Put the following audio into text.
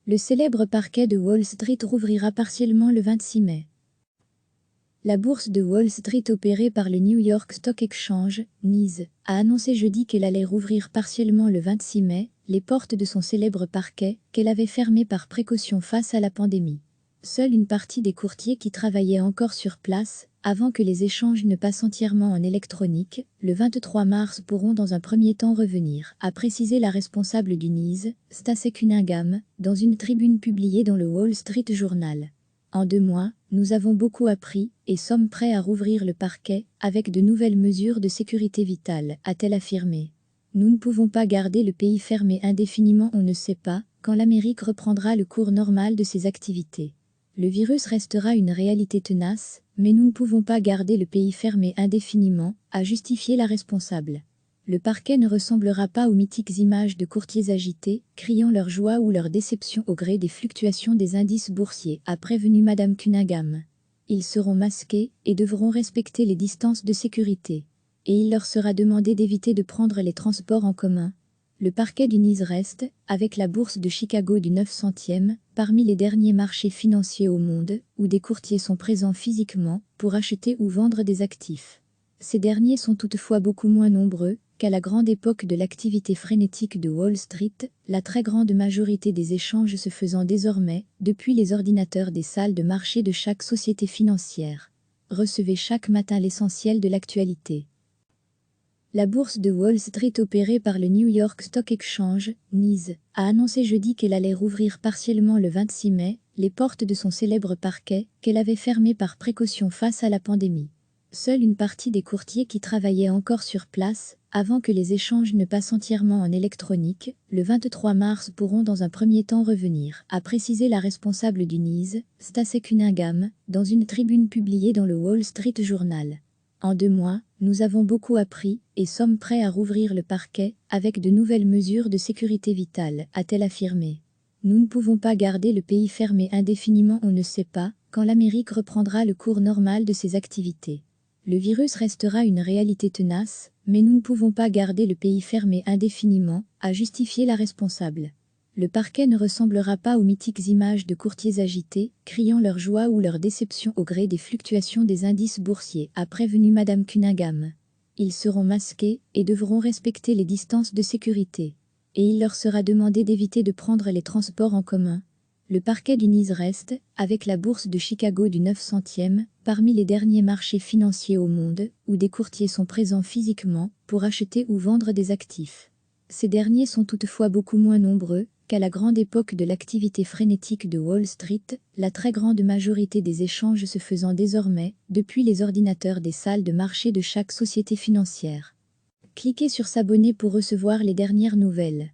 Le célèbre parquet de Wall Street rouvrira partiellement le 26 mai. La bourse de Wall Street opérée par le New York Stock Exchange, NYSE, a annoncé jeudi qu'elle allait rouvrir partiellement le 26 mai les portes de son célèbre parquet qu'elle avait fermé par précaution face à la pandémie. Seule une partie des courtiers qui travaillaient encore sur place, avant que les échanges ne passent entièrement en électronique, le 23 mars pourront dans un premier temps revenir, a précisé la responsable du NYSE, Stacey Cunningham, dans une tribune publiée dans le Wall Street Journal. En 2 mois, nous avons beaucoup appris et sommes prêts à rouvrir le parquet avec de nouvelles mesures de sécurité vitale, a-t-elle affirmé. Nous ne pouvons pas garder le pays fermé indéfiniment, on ne sait pas quand l'Amérique reprendra le cours normal de ses activités. Le virus restera une réalité tenace, mais nous ne pouvons pas garder le pays fermé indéfiniment, a justifié la responsable. Le parquet ne ressemblera pas aux mythiques images de courtiers agités, criant leur joie ou leur déception au gré des fluctuations des indices boursiers, a prévenu Madame Cunningham. Ils seront masqués et devront respecter les distances de sécurité. Et il leur sera demandé d'éviter de prendre les transports en commun. Le parquet du NYSE reste, avec la bourse de Chicago du 900e, parmi les derniers marchés financiers au monde où des courtiers sont présents physiquement pour acheter ou vendre des actifs. Ces derniers sont toutefois beaucoup moins nombreux qu'à la grande époque de l'activité frénétique de Wall Street, la très grande majorité des échanges se faisant désormais depuis les ordinateurs des salles de marché de chaque société financière. Recevez chaque matin l'essentiel de l'actualité. La bourse de Wall Street opérée par le New York Stock Exchange, NYSE, a annoncé jeudi qu'elle allait rouvrir partiellement le 26 mai les portes de son célèbre parquet qu'elle avait fermé par précaution face à la pandémie. Seule une partie des courtiers qui travaillaient encore sur place, avant que les échanges ne passent entièrement en électronique, le 23 mars pourront dans un premier temps revenir, a précisé la responsable du NYSE, Stacey Cunningham, dans une tribune publiée dans le Wall Street Journal. En 2 mois, nous avons beaucoup appris et sommes prêts à rouvrir le parquet avec de nouvelles mesures de sécurité vitale, a-t-elle affirmé. Nous ne pouvons pas garder le pays fermé indéfiniment, on ne sait pas quand l'Amérique reprendra le cours normal de ses activités. Le virus restera une réalité tenace, mais nous ne pouvons pas garder le pays fermé indéfiniment, a justifié la responsable. Le parquet ne ressemblera pas aux mythiques images de courtiers agités, criant leur joie ou leur déception au gré des fluctuations des indices boursiers, a prévenu Madame Cunningham. Ils seront masqués et devront respecter les distances de sécurité. Et il leur sera demandé d'éviter de prendre les transports en commun. Le parquet du NYSE reste, avec la bourse de Chicago du 900e, parmi les derniers marchés financiers au monde où des courtiers sont présents physiquement pour acheter ou vendre des actifs. Ces derniers sont toutefois beaucoup moins nombreux qu'à la grande époque de l'activité frénétique de Wall Street, la très grande majorité des échanges se faisant désormais depuis les ordinateurs des salles de marché de chaque société financière. Cliquez sur s'abonner pour recevoir les dernières nouvelles.